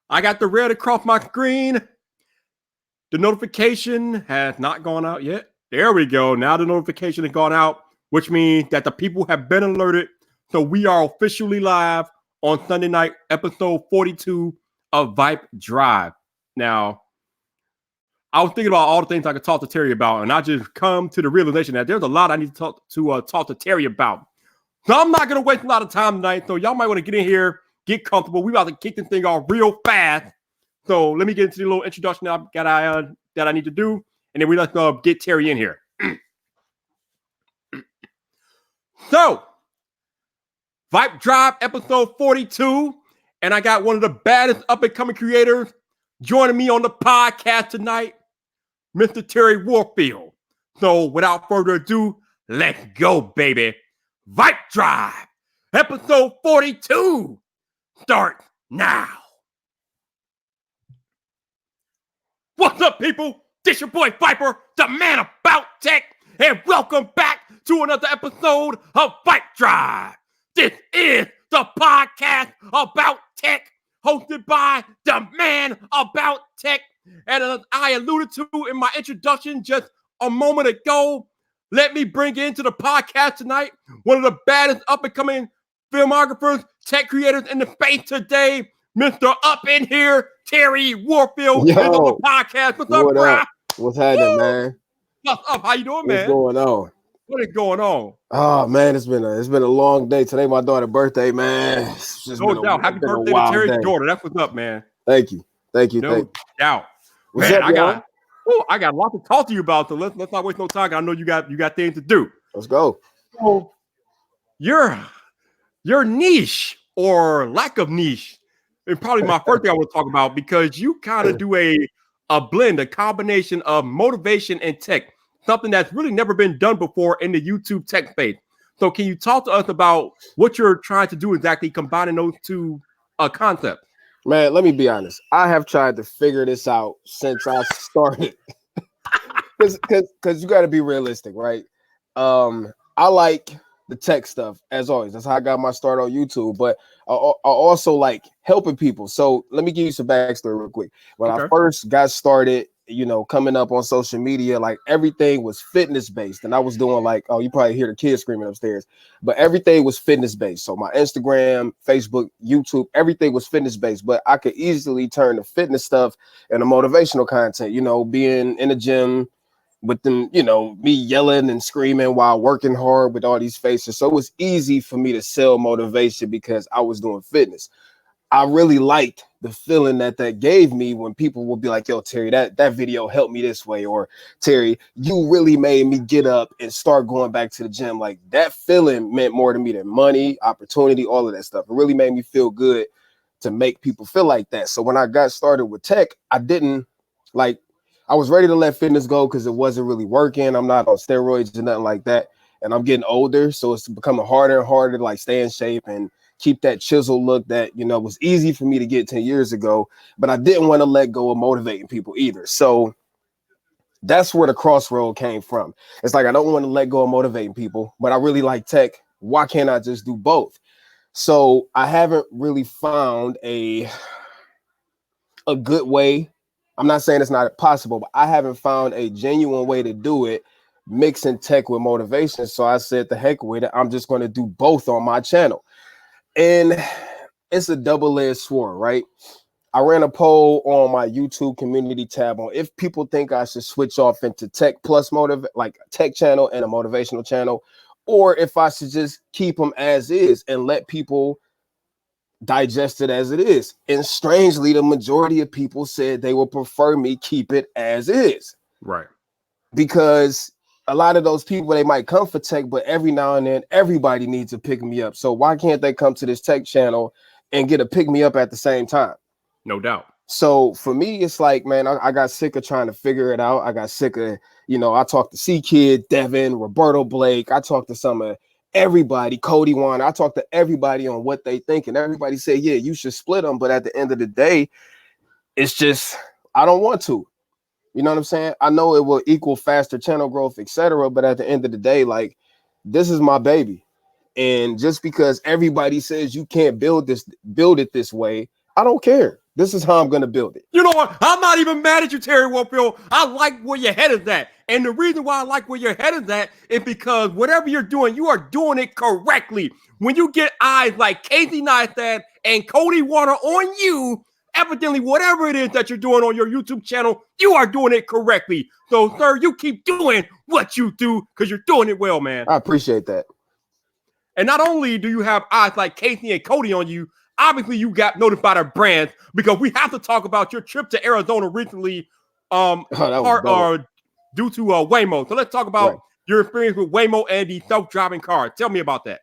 I got the red across my screen. The notification has not gone out yet. There we go. Now the notification has gone out, which means that the people have been alerted. So we are officially live on Sunday night, episode 42 of VypDrive. Now, I was thinking about all the things I could talk to Terry about, and I just come to the realization that there's a lot I need to talk to Terry about. So I'm not going to waste a lot of time tonight. So y'all might want to get in here, get comfortable. We about to kick this thing off real fast. So let me get into the little introduction that I need to do, and then we let's get Terry in here. So, VypDrive episode 42, and I got one of the baddest up-and-coming creators joining me on the podcast tonight, Mr. Terry Warfield. So, without further ado, let's go, baby. VypDrive episode 42 start now. What's up, people? This your boy Viper, the man about tech, and welcome back to another episode of VypDrive. This is the podcast about tech, hosted by the man about tech. And as I alluded to in my introduction just a moment ago, let me bring into the podcast tonight one of the baddest up-and-coming filmographers, tech creators in the space today, Mr. Up in Here, Terry Warfield, is on the podcast. What's up, bro? What's happening, man? What's up? How you doing, man? What's going on? What is going on? Oh man, it's been a long day. Today, my daughter's birthday, man. No doubt. Happy birthday to Terry's daughter. That's what's up, man. Thank you. No doubt. What's man, up, I got a lot to talk to you about, so let's not waste no time. I know you got things to do. Let's go. So your niche or lack of niche is probably my first thing I want to talk about, because you kind of do a blend, a combination of motivation and tech, something that's really never been done before in the YouTube tech space. So can you talk to us about what you're trying to do exactly, combining those two concepts? Man, let me be honest. I have tried to figure this out since I started. Because you got to be realistic, right? I like the tech stuff, as always. That's how I got my start on YouTube. But I also like helping people. So let me give you some backstory real quick. When I first got started, coming up on social media, like everything was fitness based. And I was doing you probably hear the kids screaming upstairs, but everything was fitness based. So my Instagram, Facebook, YouTube, everything was fitness based, but I could easily turn the fitness stuff into motivational content, being in the gym with them, me yelling and screaming while working hard with all these faces. So it was easy for me to sell motivation because I was doing fitness. I really liked the feeling that gave me when people would be like, yo, Terry, that video helped me this way. Or Terry, you really made me get up and start going back to the gym. Like that feeling meant more to me than money, opportunity, all of that stuff. It really made me feel good to make people feel like that. So when I got started with tech, I was ready to let fitness go because it wasn't really working. I'm not on steroids or nothing like that. And I'm getting older. So it's becoming harder and harder to stay in shape and keep that chisel look that, was easy for me to get 10 years ago, but I didn't want to let go of motivating people either. So that's where the crossroad came from. It's like, I don't want to let go of motivating people, but I really like tech. Why can't I just do both? So I haven't really found a good way. I'm not saying it's not possible, but I haven't found a genuine way to do it, mixing tech with motivation. So I said, the heck with it. I'm just going to do both on my channel. And it's a double-edged sword, right? I ran a poll on my YouTube community tab on if people think I should switch off into tech plus tech channel and a motivational channel, or if I should just keep them as is and let people digest it as it is. And strangely, the majority of people said they would prefer me keep it as is. Right. Because a lot of those people, they might come for tech, but every now and then everybody needs to pick me up. So why can't they come to this tech channel and get a pick me up at the same time? No doubt. So for me, it's like, man, I got sick of trying to figure it out. I got sick of, I talked to C-Kid, Devin, Roberto Blake. I talked to some of everybody, Cody Wan. I talked to everybody on what they think. And everybody said, yeah, you should split them. But at the end of the day, it's just, I don't want to. You know what I'm saying? I know it will equal faster channel growth, etc. But at the end of the day, this is my baby. And just because everybody says you can't build it this way, I don't care. This is how I'm going to build it. You know what? I'm not even mad at you, Terry Warfield. I like where your head is at. And the reason why I like where your head is at is because whatever you're doing, you are doing it correctly. When you get eyes like Casey Neistat and Cody Warner on you, evidently whatever it is that you're doing on your YouTube channel, you are doing it correctly. So, sir, you keep doing what you do because you're doing it well, man. I appreciate that. And not only do you have eyes like Casey and Cody on you, obviously you got noticed by their brands because we have to talk about your trip to Arizona recently due to Waymo. So let's talk about your experience with Waymo and the self-driving car. Tell me about that.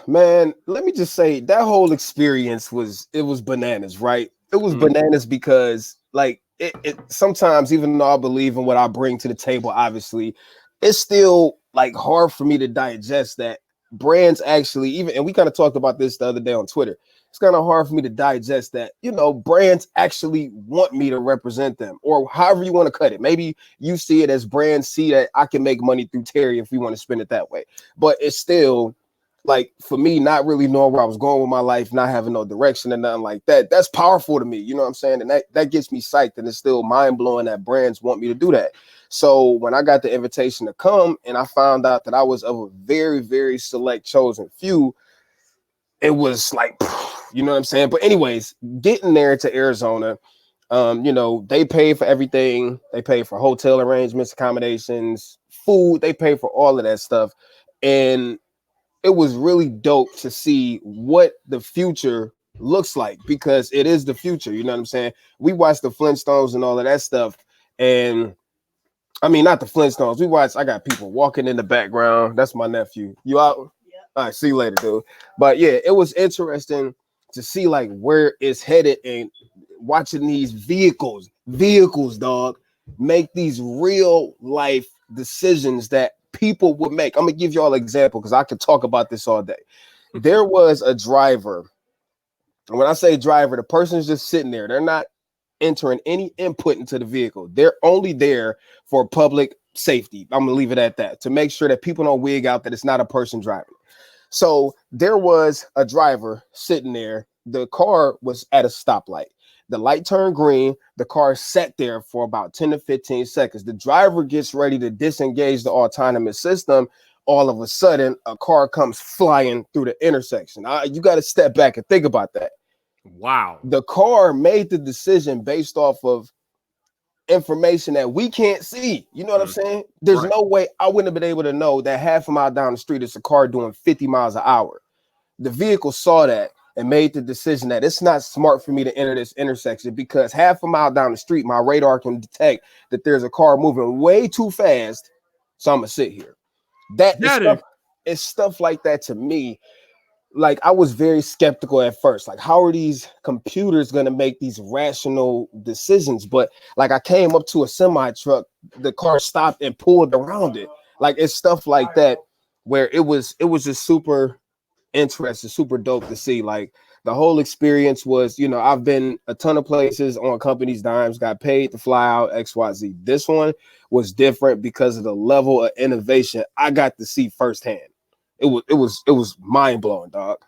Man, let me just say that whole experience was bananas, right? It was bananas because like it sometimes, even though I believe in what I bring to the table, obviously, it's still like hard for me to digest that brands actually even, and we kind of talked about this the other day on Twitter. It's kind of hard for me to digest that, you know, brands actually want me to represent them, or however you want to cut it. Maybe you see it as brands see that I can make money through Terry if we want to spend it that way. But it's still like, for me, not really knowing where I was going with my life, not having no direction and nothing like that. That's powerful to me. You know what I'm saying? And that gets me psyched. And it's still mind blowing that brands want me to do that. So when I got the invitation to come and I found out that I was of a very, very select chosen few, it was like, you know what I'm saying? But anyways, getting there to Arizona, you know, they pay for everything. They pay for hotel arrangements, accommodations, food. They pay for all of that stuff. And it was really dope to see what the future looks like, because it is the future. You know what I'm saying? We watched the Flintstones and all of that stuff. And I mean, not the Flintstones. I got people walking in the background. That's my nephew. You out? Yeah. All right, see you later, dude. But yeah, it was interesting to see like where it's headed and watching these vehicles, dog, make these real life decisions that people would make. I'm gonna give you all an example because I could talk about this all day. There was a driver. And when I say driver, the person's just sitting there. They're not entering any input into the vehicle. They're only there for public safety. I'm gonna leave it at that, to make sure that people don't wig out that it's not a person driving. So there was a driver sitting there. The car was at a stoplight. The light turned green. The car sat there for about 10 to 15 seconds. The driver gets ready to disengage the autonomous system. All of a sudden, a car comes flying through the intersection. You got to step back and think about that. Wow. The car made the decision based off of information that we can't see. You know what I'm saying? There's no way I wouldn't have been able to know that half a mile down the street is a car doing 50 miles an hour. The vehicle saw that and made the decision that it's not smart for me to enter this intersection, because half a mile down the street, my radar can detect that there's a car moving way too fast. So I'm gonna sit here. It's stuff like that to me. Like, I was very skeptical at first. Like, how are these computers going to make these rational decisions? But like, I came up to a semi truck, the car stopped and pulled around it. Like, it's stuff like that where it was just super interesting, super dope to see. Like, the whole experience was, you know, I've been a ton of places on companies' dimes, got paid to fly out XYZ. This one was different because of the level of innovation I got to see firsthand. It was mind-blowing, dog.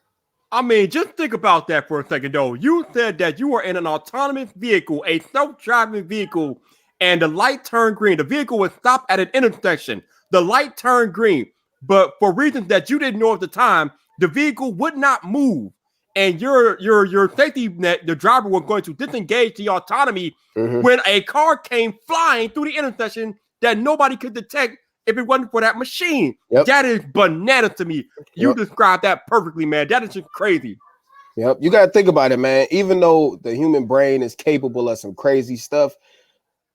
I mean, just think about that for a second, though. You said that you were in an autonomous vehicle, a self-driving vehicle, and the light turned green. The vehicle was stopped at an intersection. The light turned green, but for reasons that you didn't know at the time, the vehicle would not move. And your safety net, the driver was going to disengage the autonomy when a car came flying through the intersection that nobody could detect if it wasn't for that machine. Yep. That is bananas to me. You described that perfectly, man. That is just crazy. Yep. You got to think about it, man. Even though the human brain is capable of some crazy stuff,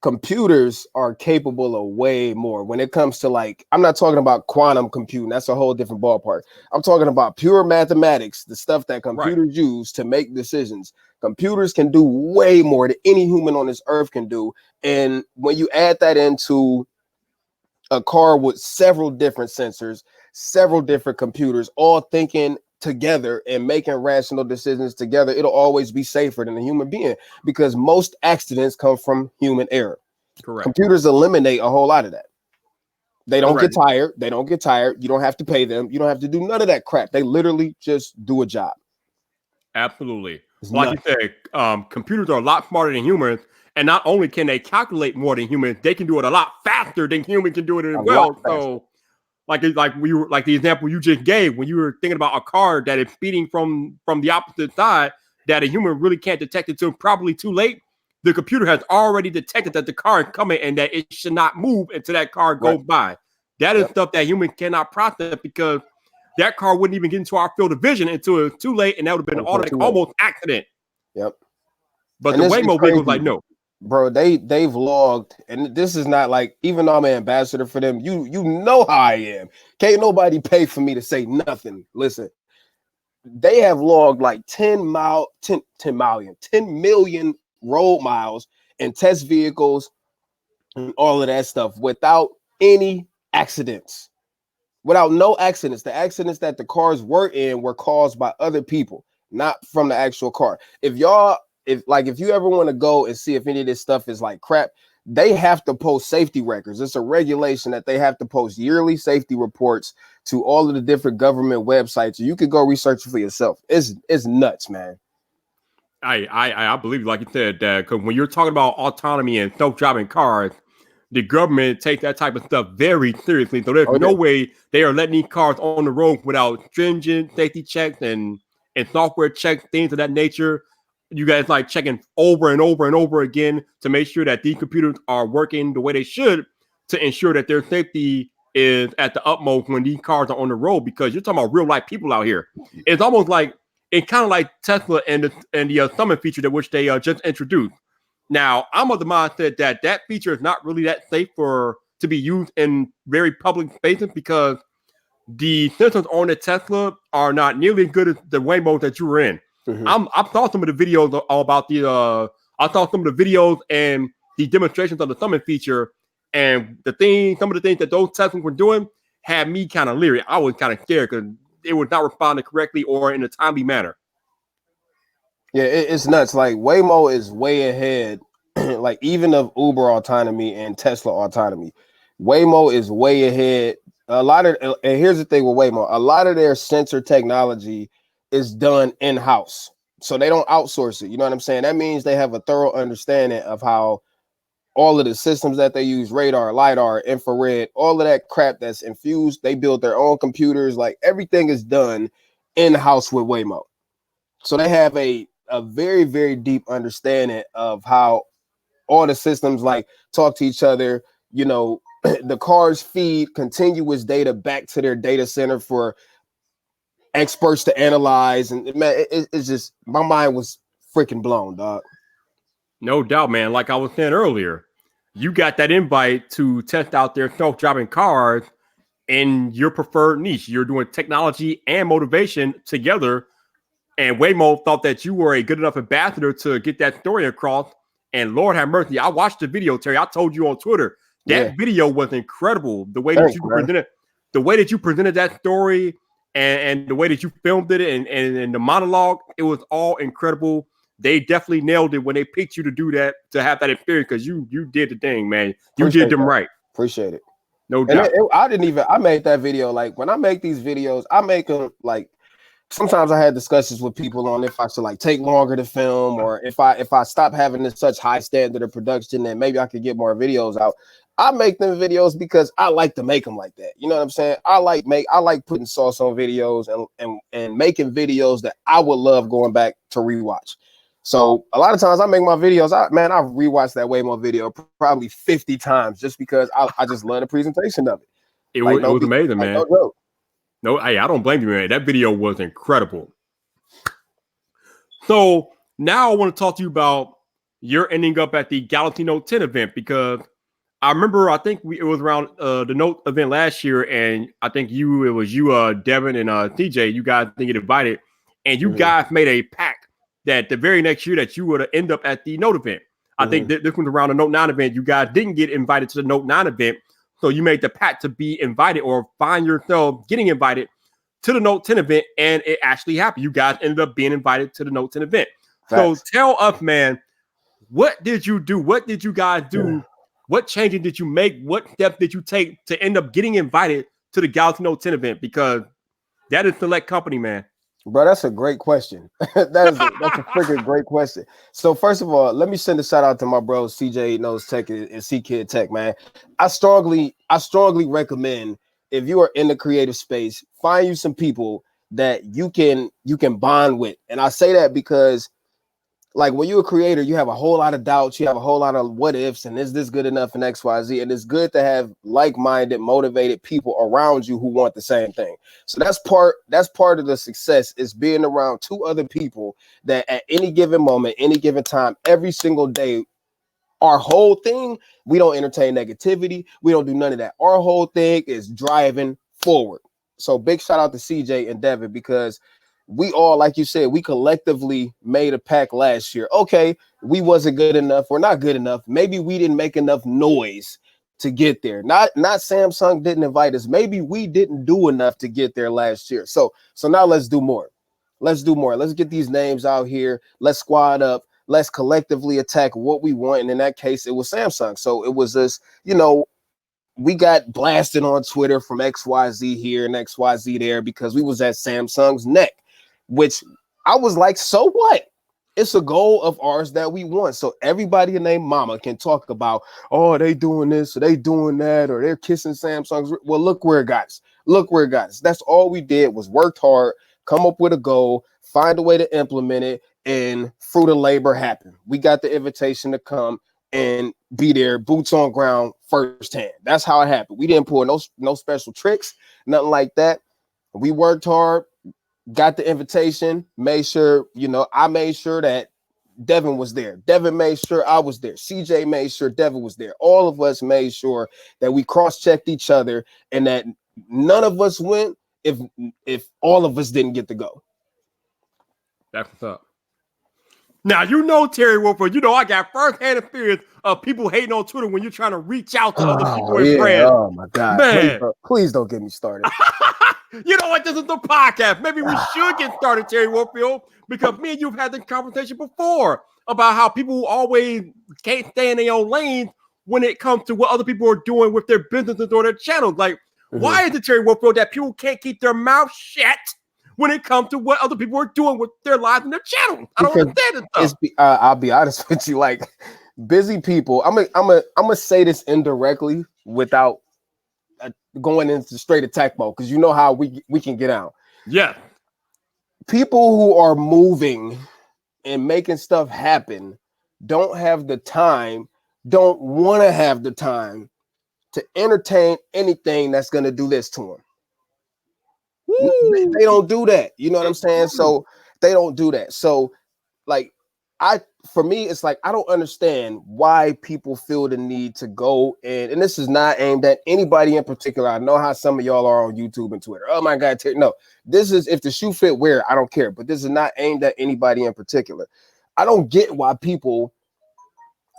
computers are capable of way more. When it comes to, like, I'm not talking about quantum computing. That's a whole different ballpark. I'm talking about pure mathematics, the stuff that computers use to make decisions. Computers can do way more than any human on this earth can do. And when you add that into a car with several different sensors, several different computers, all thinking together and making rational decisions together, it'll always be safer than a human being, because most accidents come from human error. Correct. Computers eliminate a whole lot of that. They don't get tired. They don't get tired. You don't have to pay them. You don't have to do none of that crap. They literally just do a job. Absolutely. Like you said, computers are a lot smarter than humans, and not only can they calculate more than humans, they can do it a lot faster than humans can do it as well. So, like the example you just gave, when you were thinking about a car that is speeding from the opposite side, that a human really can't detect it till probably too late. The computer has already detected that the car is coming and that it should not move until that car goes by. That is stuff that humans cannot process because that car wouldn't even get into our field of vision until it was too late, and that would have been almost accident. Yep. But the Waymo vehicle was like, no. Bro, they've logged, and this is not like, even though I'm an ambassador for them, you know how I am. Can't nobody pay for me to say nothing. Listen, they have logged like 10 million road miles and test vehicles and all of that stuff without any accidents. Without no accidents. The accidents that the cars were in were caused by other people, not from the actual car. If you ever want to go and see if any of this stuff is like crap, they have to post safety records. It's a regulation that they have to post yearly safety reports to all of the different government websites. You could go research it for yourself. It's nuts, man. I believe, like you said, that because when you're talking about autonomy and self-driving cars, the government takes that type of stuff very seriously. So there's no way they are letting these cars on the road without stringent safety checks and software checks, things of that nature. You guys like checking over and over and over again to make sure that these computers are working the way they should to ensure that their safety is at the utmost when these cars are on the road, because you're talking about real life people out here. It's almost like kind of like Tesla and the summon feature that which they just introduced. Now, I'm of the mindset that feature is not really that safe to be used in very public spaces because the sensors on the Tesla are not nearly as good as the Waymo that you were in. I saw some of the videos all about I saw some of the videos and the demonstrations of the summon feature, and some of the things that those Teslas were doing had me kind of leery. I was kind of scared because it was not responding correctly or in a timely manner. Yeah, it's nuts. Like Waymo is way ahead, like even of Uber autonomy and Tesla autonomy. Waymo is way ahead. And here's the thing with Waymo, a lot of their sensor technology is done in-house. So they don't outsource it. You know what I'm saying? That means they have a thorough understanding of how all of the systems that they use, radar, LiDAR, infrared, all of that crap that's infused, they build their own computers. Like everything is done in-house with Waymo. So they have a very, very deep understanding of how all the systems like talk to each other. You know, the cars feed continuous data back to their data center for experts to analyze. And man, it's just, my mind was freaking blown, dog. No doubt, man. Like I was saying earlier, you got that invite to test out their self-driving cars in your preferred niche. You're doing technology and motivation together. And Waymo thought that you were a good enough ambassador to get that story across. And Lord have mercy, I watched the video, Terry. I told you on Twitter that video was incredible. The way that you presented that story, and the way that you filmed it, and the monologue, it was all incredible. They definitely nailed it when they picked you to do that, to have that experience, because you did the thing, man. You did them right. Appreciate it. No doubt. I made that video. Like when I make these videos, I make them like. Sometimes I had discussions with people on if I should like take longer to film, or if I stop having this such high standard of production, then maybe I could get more videos out. I make them videos because I like to make them like that. You know what I'm saying? I like putting sauce on videos and making videos that I would love going back to rewatch. So a lot of times I make my videos, I've rewatched that Waymo video probably 50 times just because I just love the presentation of it. It was amazing, man. No, I don't blame you, man. That video was incredible. So now I want to talk to you about your ending up at the Galaxy Note 10 event, because I remember, I think it was around the Note event last year, and I think it was you, Devin, and TJ, you guys didn't get invited, and you guys made a pact that the very next year that you would end up at the Note event. I think this was around the Note 9 event. You guys didn't get invited to the Note 9 event. So you made the pact to be invited or find yourself getting invited to the Note 10 event, and it actually happened. You guys ended up being invited to the Note 10 event. Facts. So tell us, man, what did you do? What did you guys do? Yeah. What changes did you make? What steps did you take to end up getting invited to the Galaxy Note 10 event? Because that is select company, man. Bro, that's a great question. That's a freaking great question. So first of all, let me send a shout out to my bro CJ Knows Tech and C Kid Tech, man. I strongly recommend, if you are in the creative space, find you some people that you can bond with. And I say that because, like, when you're a creator, you have a whole lot of doubts, you have a whole lot of what ifs, and is this good enough in XYZ? And it's good to have like-minded, motivated people around you who want the same thing. So that's part of the success, is being around two other people that at any given moment, any given time, every single day, our whole thing, we don't entertain negativity, we don't do none of that. Our whole thing is driving forward. So big shout out to CJ and Devin, because we all, like you said, we collectively made a pact last year. Okay, we wasn't good enough. We're not good enough. Maybe we didn't make enough noise to get there. Not Samsung didn't invite us. Maybe we didn't do enough to get there last year. So now let's do more. Let's do more. Let's get these names out here. Let's squad up. Let's collectively attack what we want. And in that case, it was Samsung. So it was this, we got blasted on Twitter from XYZ here and XYZ there because we was at Samsung's neck, which I was like, so what? It's a goal of ours that we want. So everybody named Mama can talk about, oh, they doing this, or they doing that, or they're kissing Samsung's. Well, look where it got us. Look where it got us. That's all we did, was worked hard, come up with a goal, find a way to implement it, and fruit of labor happened. We got the invitation to come and be there, boots on ground, firsthand. That's how it happened. We didn't pull no special tricks, nothing like that. We worked hard, got the invitation, made sure, I made sure that Devin was there. Devin made sure I was there. CJ made sure Devin was there. All of us made sure that we cross-checked each other and that none of us went if all of us didn't get to go. That's what's up. Now, Terry Warfield, I got first-hand experience of people hating on Twitter when you're trying to reach out to other people and friends. Oh, my God. Man. Please don't get me started. You know what? This is the podcast. Maybe we should get started, Terry Warfield, because me and you have had this conversation before about how people always can't stay in their own lane when it comes to what other people are doing with their businesses or their channels. Like, why is it, Terry Warfield, that people can't keep their mouth shut when it comes to what other people are doing with their lives and their channels? I don't understand this stuff. I'll be honest with you, like, busy people. I'm gonna say this indirectly without going into straight attack mode, because you know how we can get out. Yeah. People who are moving and making stuff happen don't have the time, don't want to have the time to entertain anything that's going to do this to them. They don't do that. You know what I'm saying? So they don't do that. So, like, for me, it's like, I don't understand why people feel the need to go and this is not aimed at anybody in particular. I know how some of y'all are on YouTube and Twitter. Oh my God, no, this is, if the shoe fit, wear it. I don't care. But this is not aimed at anybody in particular. I don't get why people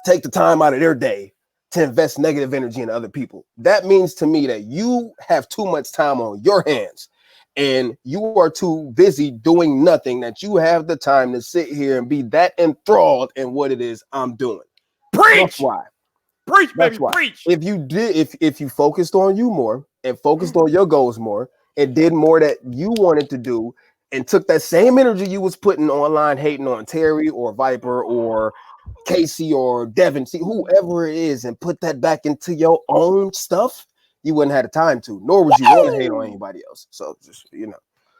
take the time out of their day to invest negative energy in other people. That means to me that you have too much time on your hands and you are too busy doing nothing, that you have the time to sit here and be that enthralled in what it is I'm doing. Preach. That's why. Preach, baby, preach. If you did, if you focused on you more and focused on your goals more and did more that you wanted to do and took that same energy you was putting online hating on Terry or Viper or Casey or Devin, see, whoever it is, and put that back into your own stuff, you wouldn't have the time to, nor would you want to hate on anybody else. So just,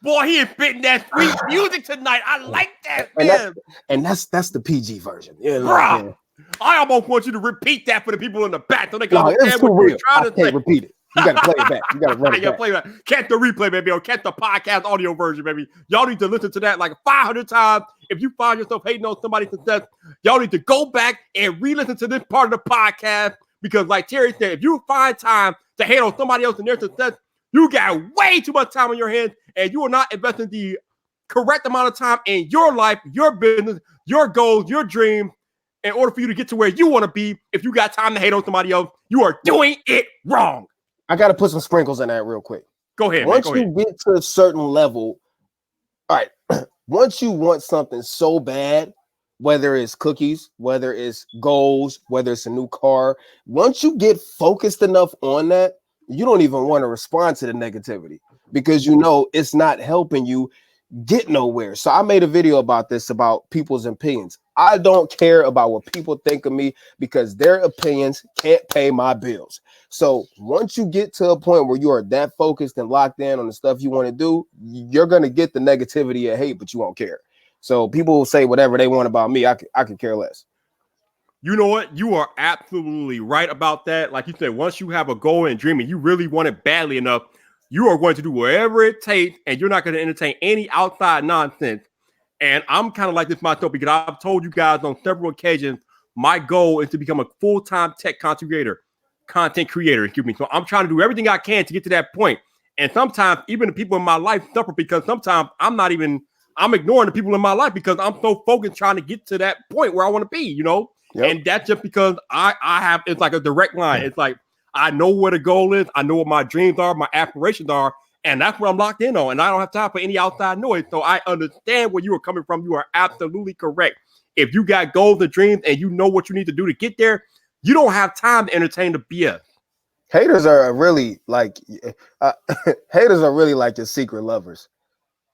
Boy, he is spitting that sweet music tonight. I like that, man. And that's the PG version. Bruh, I almost want you to repeat that for the people in the back so they can understand what you're trying to say. Can't repeat it. You got to play it back. You got to run it back. Play that. Catch the replay, baby, or catch the podcast audio version, baby. Y'all need to listen to that like 500 times. If you find yourself hating on somebody's success, y'all need to go back and re-listen to this part of the podcast, because like Terry said, if you find time to hate on somebody else and their success, you got way too much time on your hands, and you are not investing the correct amount of time in your life, your business, your goals, your dreams, in order for you to get to where you want to be. If you got time to hate on somebody else, you are doing it wrong. I got to put some sprinkles in that real quick. Go ahead. Once you get to a certain level, all right, once you want something so bad, whether it's cookies, whether it's goals, whether it's a new car, once you get focused enough on that, you don't even want to respond to the negativity, because it's not helping you. get nowhere. So I made a video about this, about people's opinions. I don't care about what people think of me because their opinions can't pay my bills. So once you get to a point where you are that focused and locked in on the stuff you want to do, you're going to get the negativity and hate, but you won't care. So people will say whatever they want about me. I could care less. You know what? You are absolutely right about that. Like you said, once you have a goal and dream and you really want it badly enough, you are going to do whatever it takes, and you're not going to entertain any outside nonsense. And I'm kind of like this myself because I've told you guys on several occasions, my goal is to become a full-time tech content creator, excuse me. So I'm trying to do everything I can to get to that point. And sometimes even the people in my life suffer because sometimes I'm ignoring the people in my life because I'm so focused trying to get to that point where I want to be, you know? Yep. And that's just because I have, it's like a direct line. It's like, I know where the goal is. I know what my dreams are, my aspirations are, and that's what I'm locked in on. And I don't have time for any outside noise. So I understand where you are coming from. You are absolutely correct. If you got goals and dreams and you know what you need to do to get there, you don't have time to entertain the BS. Haters are really like haters are really like your secret lovers.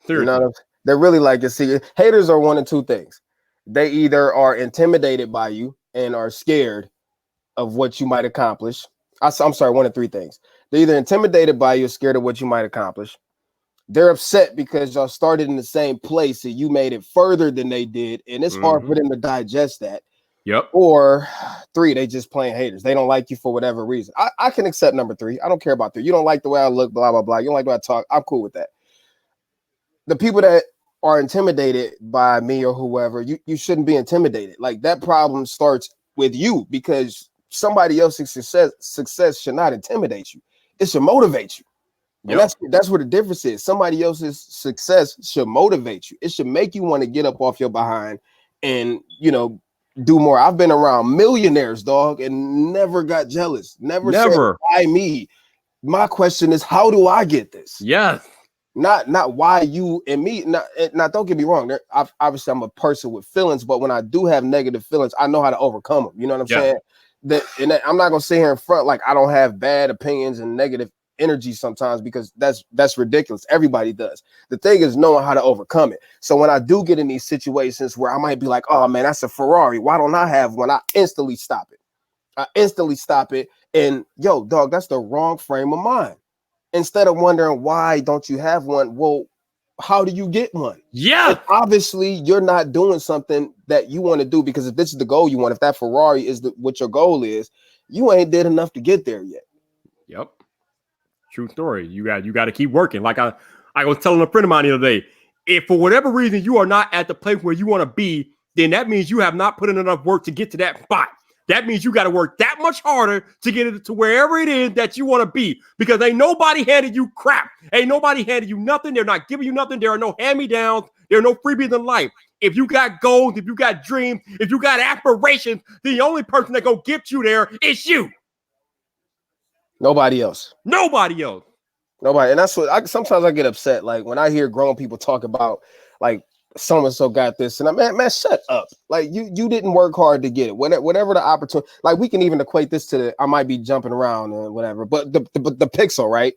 Seriously. You know what I'm saying? They're really like your secret. Haters are one of two things. They either are intimidated by you and are scared of what you might accomplish. I'm sorry, one of three things. They're either intimidated by you or scared of what you might accomplish. They're upset because y'all started in the same place and you made it further than they did, and it's hard for them to digest that. Yep. Or three, they just plain haters. They don't like you for whatever reason. I can accept number three. I don't care about three. You don't like the way I look, blah, blah, blah. You don't like the way I talk. I'm cool with that. The people that are intimidated by me or whoever, you shouldn't be intimidated. Like, that problem starts with you because somebody else's success should not intimidate you. It should motivate you. And that's where the difference is. Somebody else's success should motivate you. It should make you want to get up off your behind and, you know, do more. I've been around millionaires, dog, and never got jealous. Never. Said, why me? My question is, how do I get this? Yes. Not why you and me. Not don't get me wrong. Obviously, I'm a person with feelings, but when I do have negative feelings, I know how to overcome them. You know what I'm saying? I'm not gonna sit here in front like I don't have bad opinions and negative energy sometimes, because that's ridiculous. Everybody does. The thing is knowing how to overcome it. So when I do get in these situations where I might be like, oh man, that's a Ferrari, why don't I have one? I instantly stop it. And yo, dog, that's the wrong frame of mind. Instead of wondering why don't you have one, well, how do you get one? Yeah, obviously you're not doing something that you want to do, because if this is the goal you want, if that Ferrari is what your goal is, you ain't did enough to get there yet. Yep. True story. You got to keep working. Like I was telling a friend of mine the other day, if for whatever reason you are not at the place where you want to be, then that means you have not put in enough work to get to that spot. That means you got to work that much harder to get it to wherever it is that you want to be, because ain't nobody handed you crap. Ain't nobody handed you nothing. They're not giving you nothing. There are no hand-me-downs. There are no freebies in life. If you got goals, if you got dreams, if you got aspirations, the only person that gonna get you there is you. Nobody else. Nobody. And that's what sometimes I get upset. Like when I hear grown people talk about like so-and-so got this, and man, shut up. Like you didn't work hard to get it. Whatever the opportunity, like we can even equate this to I might be jumping around or whatever, but the Pixel, right?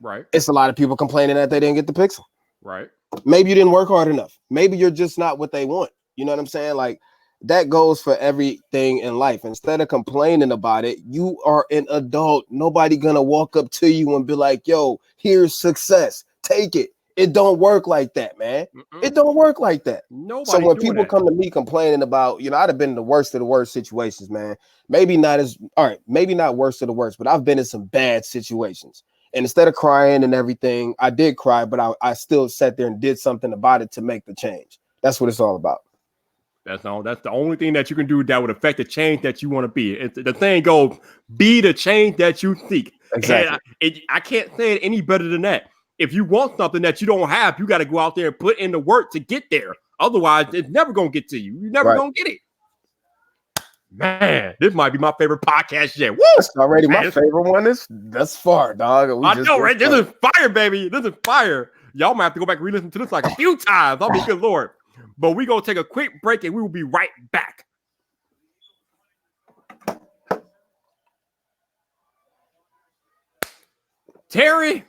Right. It's a lot of people complaining that they didn't get the Pixel. Right. Maybe you didn't work hard enough. Maybe you're just not what they want. You know what I'm saying? Like that goes for everything in life. Instead of complaining about it, you are an adult. Nobody gonna walk up to you and be like, yo, here's success. Take it. It don't work like that, man. It don't work like that. So when people come to me complaining about, I'd have been in the worst of the worst situations, man. Maybe not worst of the worst, but I've been in some bad situations. And instead of crying and everything, I did cry, but I still sat there and did something about it to make the change. That's what it's all about. That's the only thing that you can do that would affect the change that you want to be. The thing goes, be the change that you seek. Exactly. And I can't say it any better than that. If you want something that you don't have, you got to go out there and put in the work to get there. Otherwise, it's never going to get to you. You're never going to get it. Man, this might be my favorite podcast yet. Woo! That's already my favorite one. Thus far, dog. I know, right? This is fire, baby. This is fire. Y'all might have to go back and re-listen to this like a few times. I'll be good Lord. But we're going to take a quick break and we will be right back. Terry.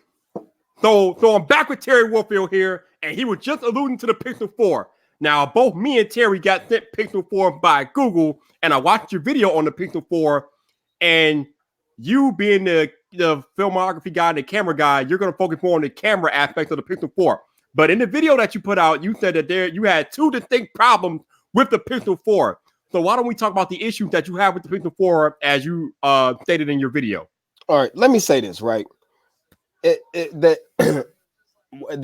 So I'm back with Terry Warfield here. and he was just alluding to the Pixel 4. Now, both me and Terry got sent Pixel 4 by Google, and I watched your video on the Pixel 4, and you being the filmography guy and the camera guy, you're going to focus more on the camera aspect of the Pixel 4. But in the video that you put out, you said that you had two distinct problems with the Pixel 4. So why don't we talk about the issues that you have with the Pixel 4 as you stated in your video? All right, let me say this, right? The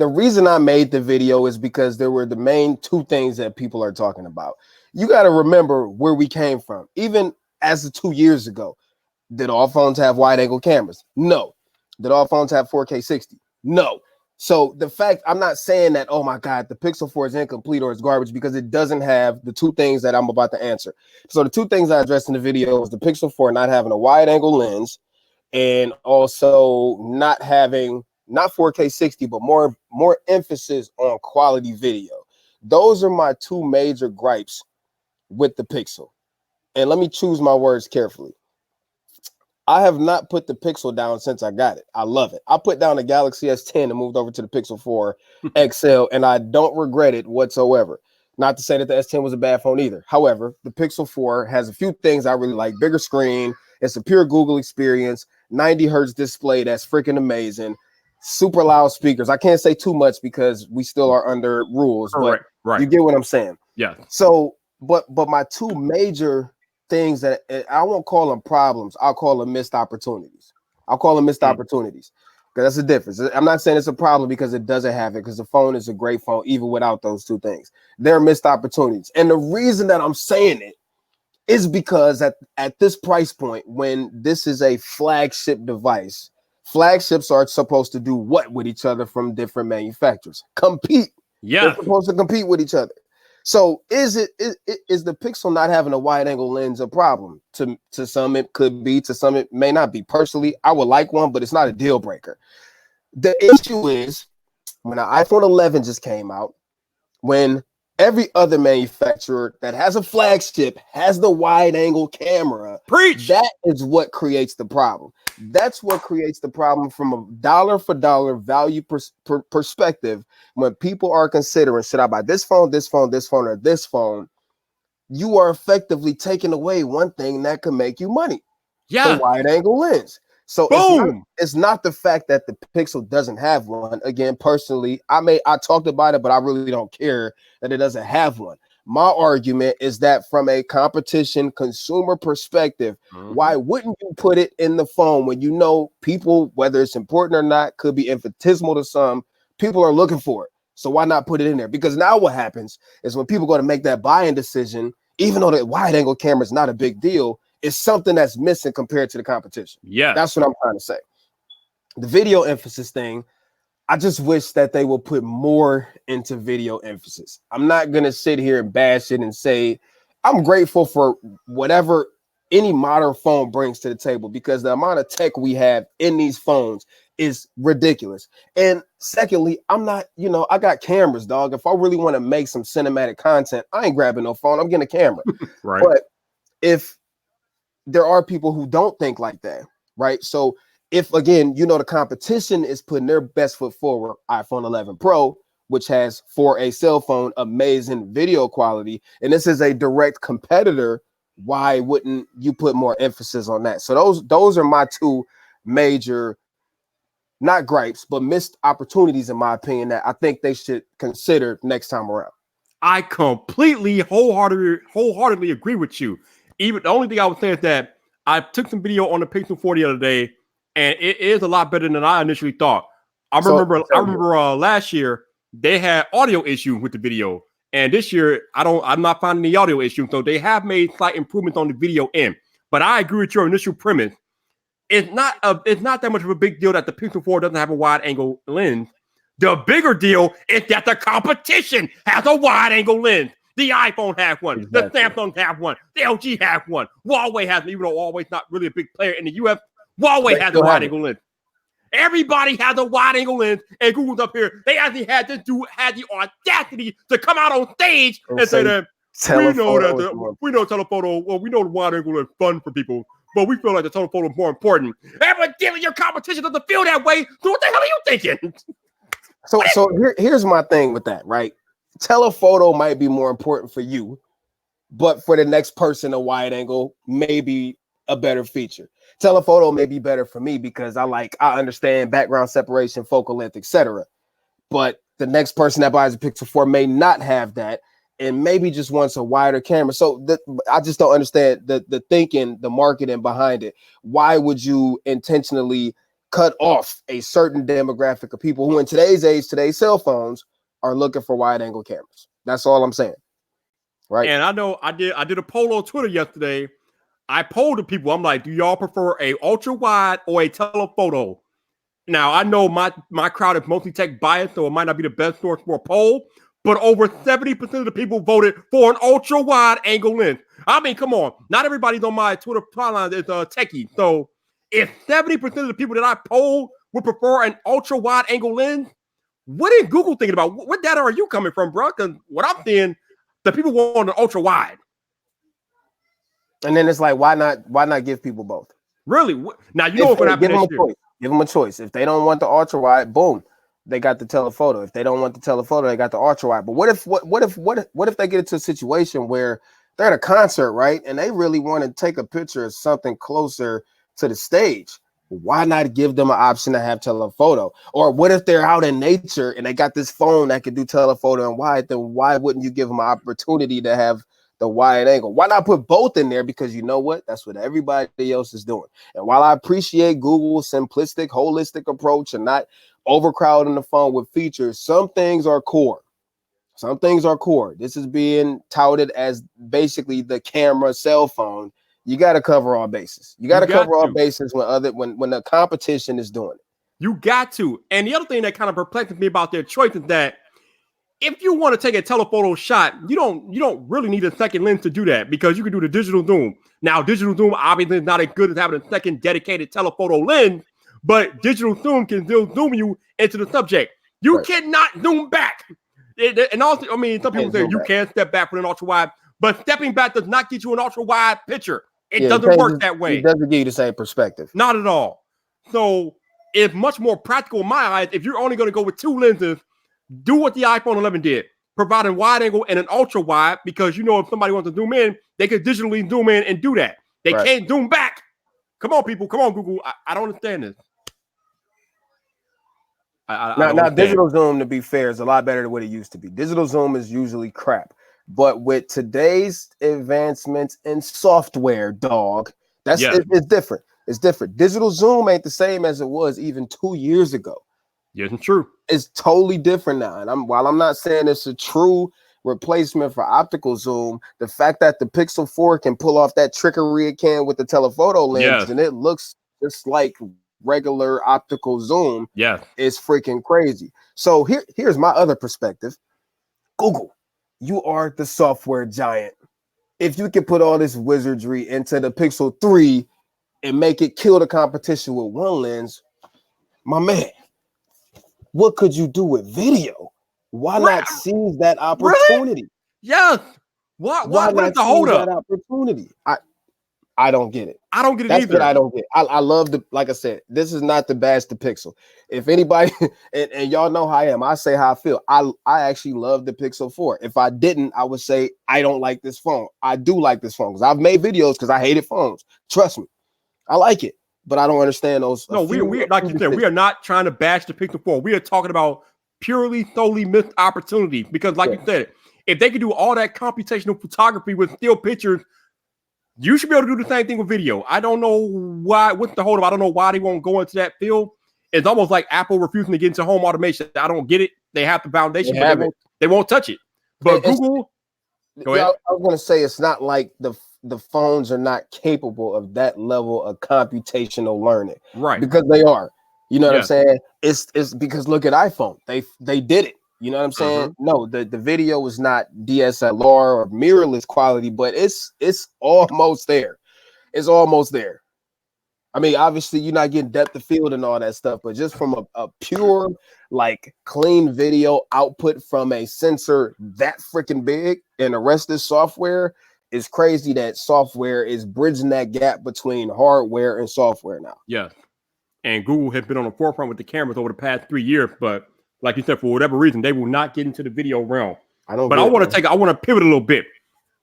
reason I made the video is because there were the main two things that people are talking about. You got to remember where we came from. Even as of 2 years ago, did all phones have wide angle cameras? No. Did all phones have 4K 60? No. So the fact, I'm not saying that, oh my God, the Pixel 4 is incomplete or it's garbage, because it doesn't have the two things that I'm about to answer. So the two things I addressed in the video was the Pixel 4 not having a wide angle lens, and also not having, not 4K 60, but more emphasis on quality video. Those are my two major gripes with the Pixel. And let me choose my words carefully. I have not put the Pixel down since I got it. I love it. I put down the Galaxy S10 and moved over to the Pixel 4 XL, and I don't regret it whatsoever. Not to say that the S10 was a bad phone either. However, the Pixel 4 has a few things I really like. Bigger screen. It's a pure Google experience. 90 hertz display that's freaking amazing. Super loud speakers. I can't say too much because we still are under rules, but you get what I'm saying. Yeah. So, but my two major things that I won't call them problems, I'll call them missed opportunities. Opportunities, because that's the difference. I'm not saying it's a problem because it doesn't have it, because the phone is a great phone even without those two things. They're missed opportunities, and the reason that I'm saying it is because at this price point, when this is a flagship device, flagships are supposed to do what with each other from different manufacturers? Compete. Yeah, they're supposed to compete with each other. So is the Pixel not having a wide angle lens a problem? To some it could be, to some it may not be. Personally, I would like one, but it's not a deal breaker. The issue is when the iPhone 11 just came out, when every other manufacturer that has a flagship has the wide angle camera. Preach. That is what creates the problem. That's what creates the problem from a dollar for dollar value perspective. When people are considering, should I buy this phone, this phone, this phone, or this phone, you are effectively taking away one thing that can make you money. Yeah. The wide angle lens. So it's not the fact that the Pixel doesn't have one. Again, personally, I talked about it, but I really don't care that it doesn't have one. My argument is that from a competition consumer perspective, why wouldn't you put it in the phone when you know people, whether it's important or not, could be infinitesimal to some, people are looking for it. So why not put it in there? Because now what happens is when people go to make that buying decision, even though the wide angle camera is not a big deal, it's something that's missing compared to the competition. Yeah, that's what I'm trying to say. The video emphasis thing, I just wish that they will put more into video emphasis. I'm not going to sit here and bash it and say I'm grateful for whatever any modern phone brings to the table, because the amount of tech we have in these phones is ridiculous. And secondly, I'm not, I got cameras, dog. If I really want to make some cinematic content, I ain't grabbing no phone. I'm getting a camera. Right. But if there are people who don't think like that, right? So if, again, the competition is putting their best foot forward, iPhone 11 Pro, which has, for a cell phone, amazing video quality, and this is a direct competitor, why wouldn't you put more emphasis on that? So those are my two major, not gripes, but missed opportunities, in my opinion, that I think they should consider next time around. I completely, wholeheartedly agree with you. Even the only thing I would say is that I took some video on the Pixel 4 the other day, and it is a lot better than I initially thought. I remember last year they had audio issues with the video, and this year I'm not finding the audio issue. So they have made slight improvements on the video end. But I agree with your initial premise. It's not that much of a big deal that the Pixel 4 doesn't have a wide angle lens. The bigger deal is that the competition has a wide angle lens. The iPhone has one. Exactly. The Samsung have one. The LG have one. Huawei has one, even though Huawei's not really a big player in the US. Huawei has a wide angle lens. Everybody has a wide angle lens, and Google's up here. They actually had the audacity to come out on stage and say that we know telephoto. Well, we know the wide angle is fun for people, but we feel like the telephoto is more important. Evidently, your competition doesn't feel that way. So what the hell are you thinking? So here's my thing with that, right? Telephoto might be more important for you, but for the next person, a wide angle may be a better feature. Telephoto may be better for me because I understand background separation, focal length, etc. But the next person that buys a Pixel 4 may not have that and maybe just wants a wider camera. So I just don't understand the thinking, the marketing behind it. Why would you intentionally cut off a certain demographic of people who in today's age, today's cell phones are looking for wide angle cameras? That's all I'm saying. Right. And I know I did a poll on Twitter yesterday. I polled the people. I'm like, do y'all prefer a ultra wide or a telephoto? Now I know my crowd is mostly tech biased, so it might not be the best source for a poll. But over 70% of the people voted for an ultra wide angle lens. I mean, come on, not everybody's on my Twitter timeline is techie. So if 70% of the people that I polled would prefer an ultra wide angle lens, what is Google thinking about? What data are you coming from, bro? Because what I'm seeing, the people want an ultra wide. And then it's like, why not give people both? Really? Now you know what's going to happen next year. Give them a choice. If they don't want the ultra wide, boom, they got the telephoto. If they don't want the telephoto, they got the ultra wide. But what if they get into a situation where they're at a concert, right, and they really want to take a picture of something closer to the stage? Why not give them an option to have telephoto? Or what if they're out in nature and they got this phone that can do telephoto and wide? Then why wouldn't you give them an opportunity to have the wide angle? Why not put both in there? Because you know what? That's what everybody else is doing. And while I appreciate Google's simplistic, holistic approach and not overcrowding the phone with features, some things are core. Some things are core. This is being touted as basically the camera cell phone. You got to cover all bases. You got to cover all bases when the competition is doing it. You got to. And the other thing that kind of perplexes me about their choice is that if you want to take a telephoto shot, you don't really need a second lens to do that because you can do the digital zoom. Now, digital zoom obviously is not as good as having a second dedicated telephoto lens, but digital zoom can still zoom you into the subject. You cannot zoom back. And also, I mean, some people say you can step back with an ultra wide, but stepping back does not get you an ultra wide picture. It doesn't work that way. It doesn't give you the same perspective. Not at all. So it's much more practical in my eyes. If you're only going to go with two lenses, do what the iPhone 11 did, providing wide angle and an ultra wide, because you know if somebody wants to zoom in, they could digitally zoom in and do that. They can't zoom back. Come on, people. Come on, Google. I don't understand this. Now, digital zoom, to be fair, is a lot better than what it used to be. Digital zoom is usually crap. But with today's advancements in software, it's different. It's different. Digital zoom ain't the same as it was even 2 years ago. Yes, it's true. It's totally different now. And while I'm not saying it's a true replacement for optical zoom, the fact that the Pixel 4 can pull off that trickery it can with the telephoto lens and it looks just like regular optical zoom is freaking crazy. So here's my other perspective. Google, you are the software giant. If you can put all this wizardry into the Pixel 3 and make it kill the competition with one lens, my man, what could you do with video? Why not seize that opportunity? Really? Yes. Why not the hold up? That opportunity? I don't get it. I don't get it That's either. What I don't get. I love like I said, this is not the bash the Pixel. If anybody, and y'all know how I am, I say how I feel. I actually love the Pixel 4. If I didn't, I would say I don't like this phone. I do like this phone because I've made videos because I hated phones. Trust me, I like it, but I don't understand those. No, we like you said, we are not trying to bash the Pixel 4. We are talking about solely missed opportunity because, like you said, if they could do all that computational photography with still pictures, you should be able to do the same thing with video. I don't know why. What's the hold up? I don't know why they won't go into that field. It's almost like Apple refusing to get into home automation. I don't get it. They have the foundation, but they won't touch it. But Google, go ahead. I was going to say it's not like the phones are not capable of that level of computational learning, right? Because they are. You know what I'm saying? It's because look at iPhone. They did it. You know what I'm saying? No, the video is not DSLR or mirrorless quality, but it's almost there. It's almost there. I mean, obviously, you're not getting depth of field and all that stuff, but just from a pure, like, clean video output from a sensor that freaking big and the rest of this software, is crazy that software is bridging that gap between hardware and software now. Yeah. And Google has been on the forefront with the cameras over the past 3 years, but like you said, for whatever reason, they will not get into the video realm. I don't. But I want to pivot a little bit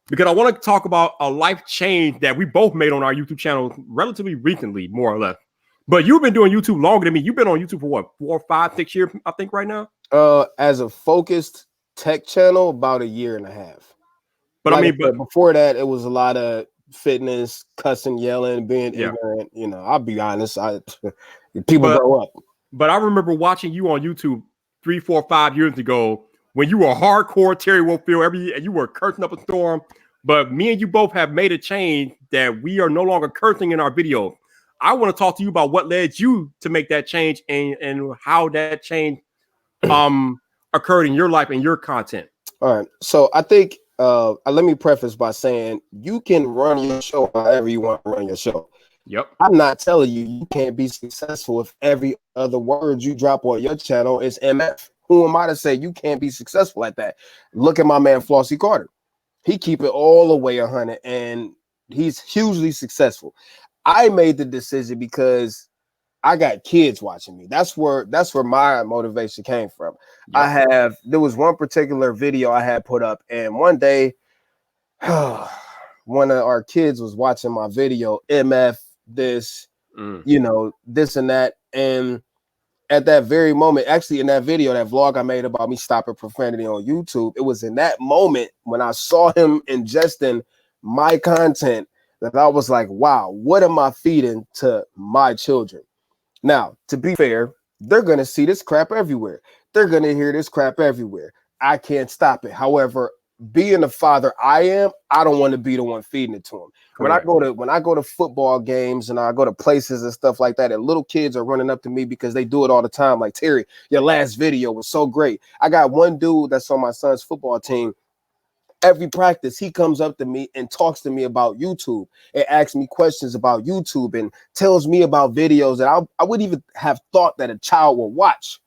because I want to talk about a life change that we both made on our YouTube channel relatively recently, more or less. But you've been doing YouTube longer than me. You've been on YouTube for what, 4, 5, 6 years, I think, right now? As a focused tech channel, about 1.5 years. But like I mean, but before that, it was a lot of fitness, cussing, yelling, being ignorant. You know, I'll be honest. People grow up. But I remember watching you on YouTube 3, 4, 5 years ago when you were hardcore Terry Warfield, and you were cursing up a storm. But me and you both have made a change that we are no longer cursing in our videos. I want to talk to you about what led you to make that change and how that change occurred in your life and your content. All right. So I think let me preface by saying you can run your show however you want to run your show. Yep. I'm not telling you can't be successful if every other word you drop on your channel is MF. Who am I to say you can't be successful at that? Look at my man Flossie Carter. He keep it all the way 100 and he's hugely successful. I made the decision because I got kids watching me. That's where my motivation came from. Yep. There was one particular video I had put up, and one day one of our kids was watching my video, MF this, you know, this and that. And at that very moment, actually in that video, that vlog I made about me stopping profanity on YouTube, it was in that moment when I saw him ingesting my content that I was like, wow, what am I feeding to my children? Now, to be fair, they're going to see this crap everywhere. They're going to hear this crap everywhere. I can't stop it. However, being the father I am, I don't want to be the one feeding it to them. Correct. When I go to football games and I go to places and stuff like that, and little kids are running up to me because they do it all the time. Like, Terry, your last video was so great. I got one dude that's on my son's football team. Every practice, he comes up to me and talks to me about YouTube and asks me questions about YouTube and tells me about videos that I wouldn't even have thought that a child would watch.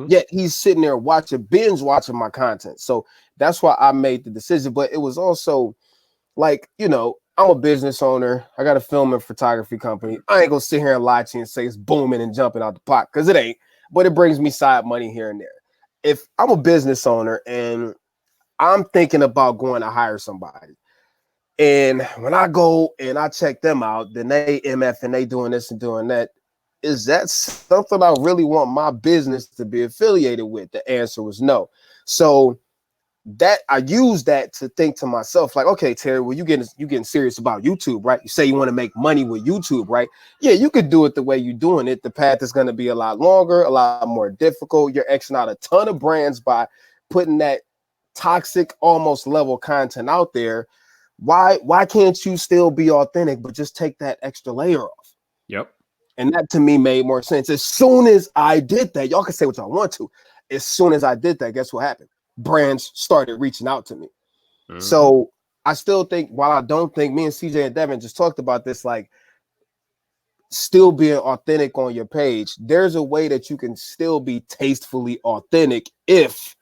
Yet he's sitting there binge watching my content. So that's why I made the decision. But it was also like, you know, I'm a business owner. I got a film and photography company. I ain't gonna sit here and lie to you and say it's booming and jumping out the pot, because it ain't. But it brings me side money here and there. If I'm a business owner and I'm thinking about going to hire somebody, and when I go and I check them out, then they MF and they doing this and doing that, is that something I really want my business to be affiliated with? The answer was no. So that I use that to think to myself, like, okay, Terry, well, you getting serious about YouTube, right? You say you want to make money with YouTube, right? Yeah, you could do it the way you're doing it. The path is going to be a lot longer, a lot more difficult. You're Xing out a ton of brands by putting that toxic, almost level content out there. Why can't you still be authentic, but just take that extra layer off? Yep. And that to me made more sense. As soon as I did that, y'all can say what y'all want to. As soon as I did that, guess what happened? Brands started reaching out to me. So I still think, while I don't think, me and CJ and Devin just talked about this, like still being authentic on your page, there's a way that you can still be tastefully authentic if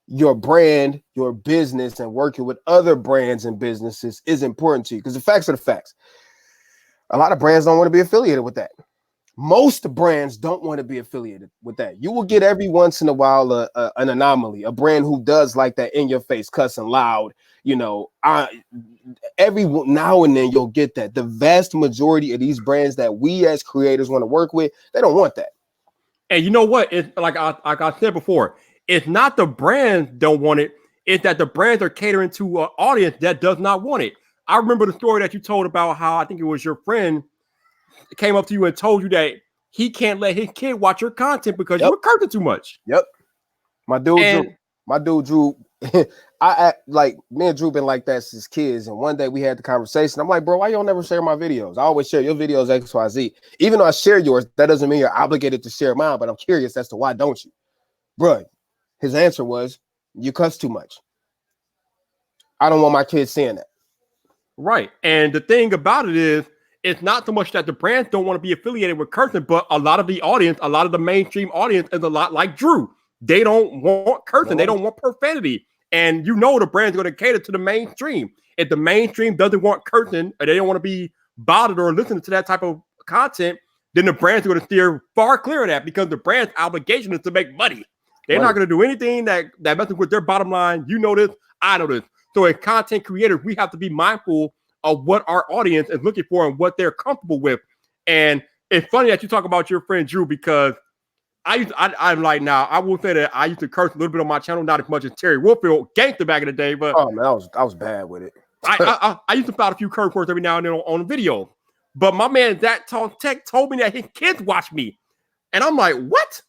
your brand, your business, and working with other brands and businesses is important to you. Because the facts are the facts. A lot of brands don't want to be affiliated with that. Most brands don't want to be affiliated with that. You will get every once in a while an anomaly, a brand who does like that in your face, cussing loud. You know, every now and then you'll get that. The vast majority of these brands that we as creators want to work with, they don't want that. And you know what? It's like I said before, it's not the brands don't want it. It's that the brands are catering to an audience that does not want it. I remember the story that you told about how I think it was your friend came up to you and told you that he can't let his kid watch your content because you're cursing too much. Yep. My dude Drew, like me and Drew been like that since kids. And one day we had the conversation. I'm like, bro, why you don't never share my videos? I always share your videos XYZ. Even though I share yours, that doesn't mean you're obligated to share mine. But I'm curious as to why don't you, bro? His answer was, you cuss too much. I don't want my kids seeing that. Right. And the thing about it is, it's not so much that the brands don't want to be affiliated with cursing, but a lot of the audience, a lot of the mainstream audience is a lot like Drew. They don't want cursing. No. They don't want profanity. And you know the brand's going to cater to the mainstream. If the mainstream doesn't want cursing, or they don't want to be bothered or listening to that type of content, then the brands are going to steer far clear of that, because the brand's obligation is to make money. They're not going to do anything that messes with their bottom line. You know this. I know this. So as content creators, we have to be mindful of what our audience is looking for and what they're comfortable with. And it's funny that you talk about your friend Drew, because I'm like, now I will say that I used to curse a little bit on my channel, not as much as Terry Warfield gangster back in the day, but oh man, I was bad with it. I used to find a few curse words every now and then on a video. But my man Zach Tech told me that his kids watch me. And I'm like, what?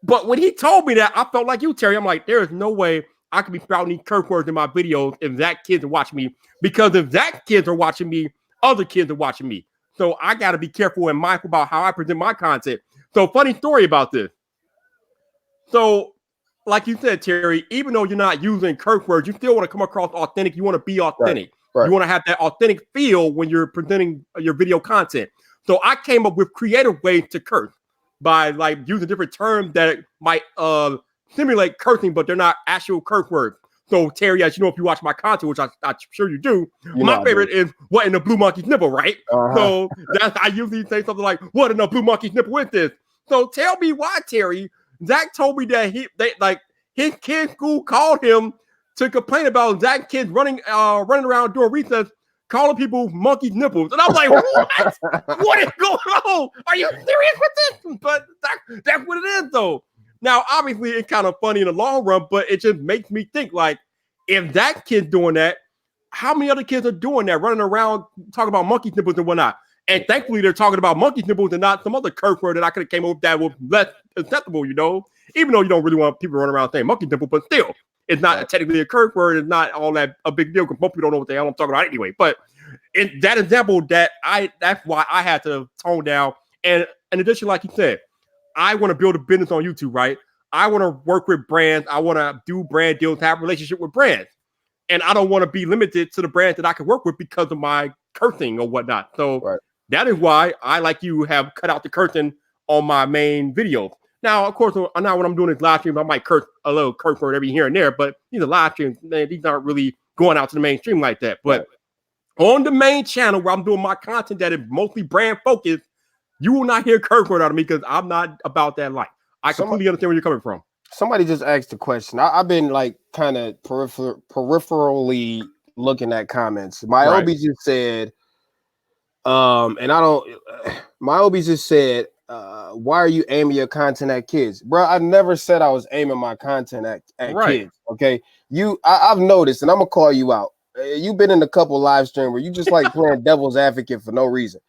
But when he told me that, I felt like you, Terry. I'm like, there is no way I could be spouting these curse words in my videos if Zach kids are watching me. Because if Zach kids are watching me, other kids are watching me. So I got to be careful and mindful about how I present my content. So funny story about this. So like you said, Terry, even though you're not using curse words, you still want to come across authentic. You want to be authentic. Right. You want to have that authentic feel when you're presenting your video content. So I came up with creative ways to curse by like using different terms that might simulate cursing, but they're not actual curse words. So Terry, as you know, if you watch my content, which I'm sure you do, my favorite is "What in the blue monkey's nipple," right? So I usually say something like, "What in the blue monkey's nipple is this?" So tell me why, Terry. Zach told me that his kid's school called him to complain about Zach kids running around during recess, calling people monkey nipples. And I'm like, what? What is going on? Are you serious with this? But that's what it is, though. Now, obviously, it's kind of funny in the long run, but it just makes me think, like, if that kid's doing that, how many other kids are doing that, running around talking about monkey nipples and whatnot? And thankfully, they're talking about monkey nipples and not some other curse word that I could have came up with that was less acceptable, you know? Even though you don't really want people running around saying monkey nipple, but still, it's not technically a curse word. It's not all that a big deal because most people don't know what the hell I'm talking about anyway. But in that example, that's why I had to tone down. And in addition, like you said, I want to build a business on YouTube, right? I want to work with brands. I want to do brand deals, have a relationship with brands. And I don't want to be limited to the brands that I can work with because of my cursing or whatnot. So that is why I, like you, have cut out the cursing on my main videos. Now, of course, now when I'm doing this live stream, I might curse a little curse word every here and there, but these are live streams. Man, these aren't really going out to the mainstream like that. But on the main channel where I'm doing my content that is mostly brand focused, you will not hear curse word out of me because I'm not about that life. I completely understand where you're coming from. Somebody just asked the question. I've been like kind of peripherally looking at comments. My Obi just said, and I don't, my Obi just said, why are you aiming your content at kids? Bro, I never said I was aiming my content at kids. Okay. I've noticed, and I'm gonna call you out. You've been in a couple live streams where you just like playing devil's advocate for no reason.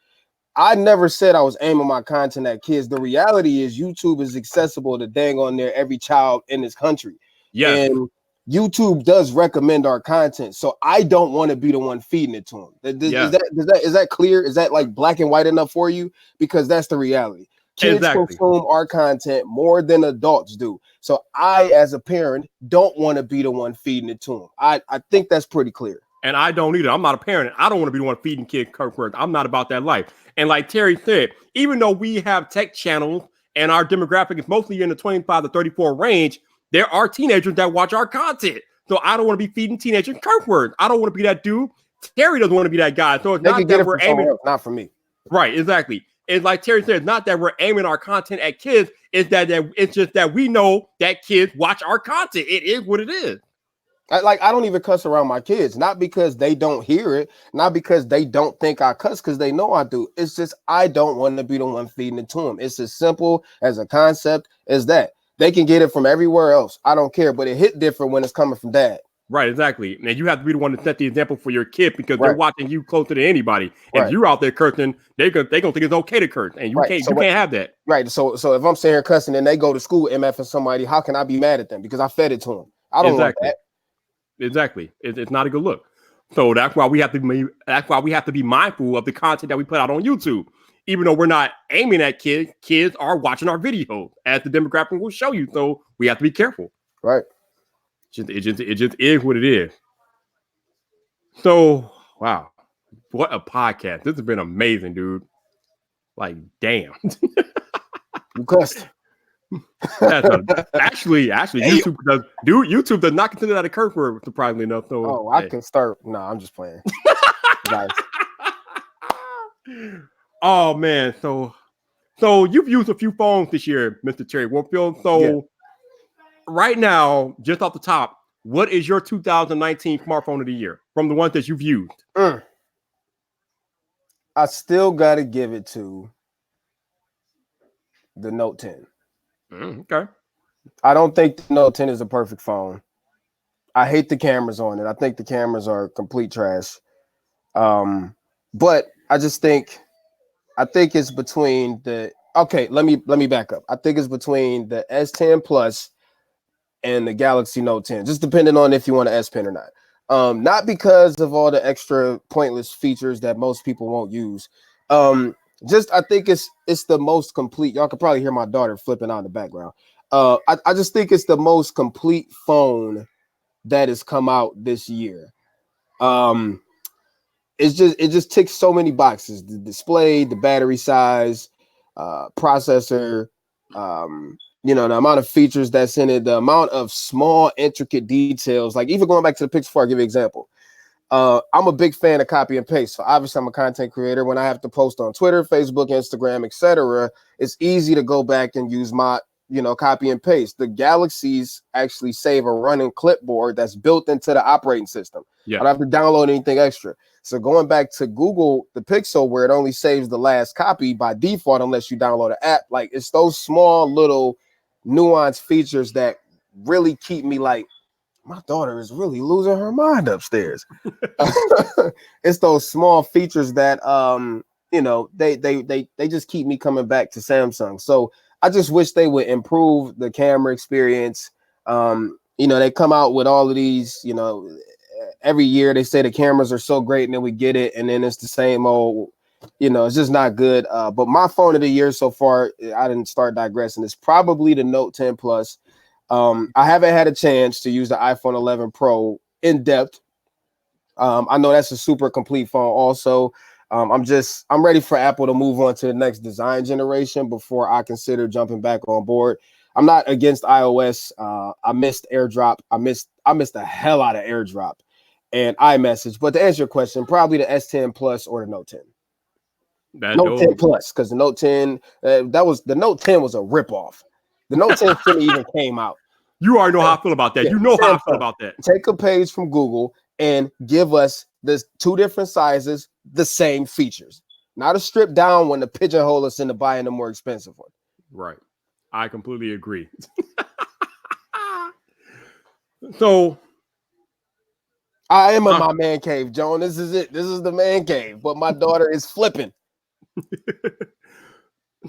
I never said I was aiming my content at kids. The reality is YouTube is accessible to dang on there every child in this country. Yeah. And YouTube does recommend our content. So I don't want to be the one feeding it to them. Is that clear? Is that like black and white enough for you? Because that's the reality. Kids consume our content more than adults do. So I, as a parent, don't want to be the one feeding it to them. I think that's pretty clear. And I don't either. I'm not a parent. I don't want to be the one feeding kids curse words. I'm not about that life. And like Terry said, even though we have tech channels and our demographic is mostly in the 25 to 34 range, there are teenagers that watch our content. So I don't want to be feeding teenagers curse words. I don't want to be that dude. Terry doesn't want to be that guy. So it's not that we're aiming. Not for me. Right, exactly. It's like Terry said, it's not that we're aiming our content at kids. It's that it's just that we know that kids watch our content. It is what it is. I don't even cuss around my kids, not because they don't hear it, not because they don't think I cuss, because they know I do. It's just I don't want to be the one feeding it to them. It's as simple as a concept as that. They can get it from everywhere else. I don't care, but it hit different when it's coming from dad. Right, exactly. And you have to be the one to set the example for your kid because they're watching you closer than anybody. And if you're out there cursing, they're gonna think it's okay to curse, and you can't have that. Right. So if I'm sitting here cussing and they go to school MFing somebody, how can I be mad at them? Because I fed it to them. I don't want that. Exactly. It's not a good look. So that's why we have to be mindful of the content that we put out on YouTube. Even though we're not aiming at kids are watching our videos, as the demographic will show you. So we have to be careful. Right. It just is what it is. So wow, what a podcast! This has been amazing, dude. Like, damn. You cussed. Actually, YouTube does not consider that a curse word, surprisingly enough. So, I can start. No, I'm just playing. Nice. Oh man, so you've used a few phones this year, Mr. Terry Warfield. So right now, just off the top, what is your 2019 smartphone of the year from the ones that you've used? I still got to give it to the Note 10. Okay. I don't think the Note 10 is a perfect phone. I hate the cameras on it. I think the cameras are complete trash. But I think it's between the let me back up. I think it's between the S10 Plus and the Galaxy Note 10, just depending on if you want an S Pen or not. Not because of all the extra pointless features that most people won't use. Just I think it's the most complete. Y'all could probably hear my daughter flipping out in the background. I just think it's the most complete phone that has come out this year. It just ticks so many boxes: the display, the battery size, processor, the amount of features that's in it, the amount of small intricate details. Like even going back to the Pixel 4, I'll give you an example. I'm a big fan of copy and paste. So obviously I'm a content creator. When I have to post on Twitter, Facebook, Instagram, etc., it's easy to go back and use my copy and paste. The Galaxies actually save a running clipboard that's built into the operating system. Yeah. I don't have to download anything extra. So going back to Google, the Pixel, where it only saves the last copy by default unless you download an app, like it's those small little nuanced features that really keep me like, my daughter is really losing her mind upstairs. It's those small features that they just keep me coming back to Samsung. So I just wish they would improve the camera experience. They come out with all of these, every year they say the cameras are so great and then we get it and then it's the same old, it's just not good. But my phone of the year so far, I didn't start digressing, it's probably the Note 10 Plus. I haven't had a chance to use the iPhone 11 Pro in depth. I know that's a super complete phone also. I'm ready for Apple to move on to the next design generation before I consider jumping back on board. I'm not against iOS. I missed AirDrop. I missed the hell out of AirDrop and iMessage. But to answer your question, probably the S10 Plus or the Note 10. Note 10 Plus, because the Note 10, the Note 10 was a ripoff. The Note 10 shouldn't even came out. You already know how I feel about that. Yeah, you know how I feel about that. Take a page from Google and give us this 2 different sizes, the same features. Not a strip down one to pigeonhole us into buying the more expensive one. Right. I completely agree. So I am in my man cave, Joan. This is it. This is the man cave. But my daughter is flipping.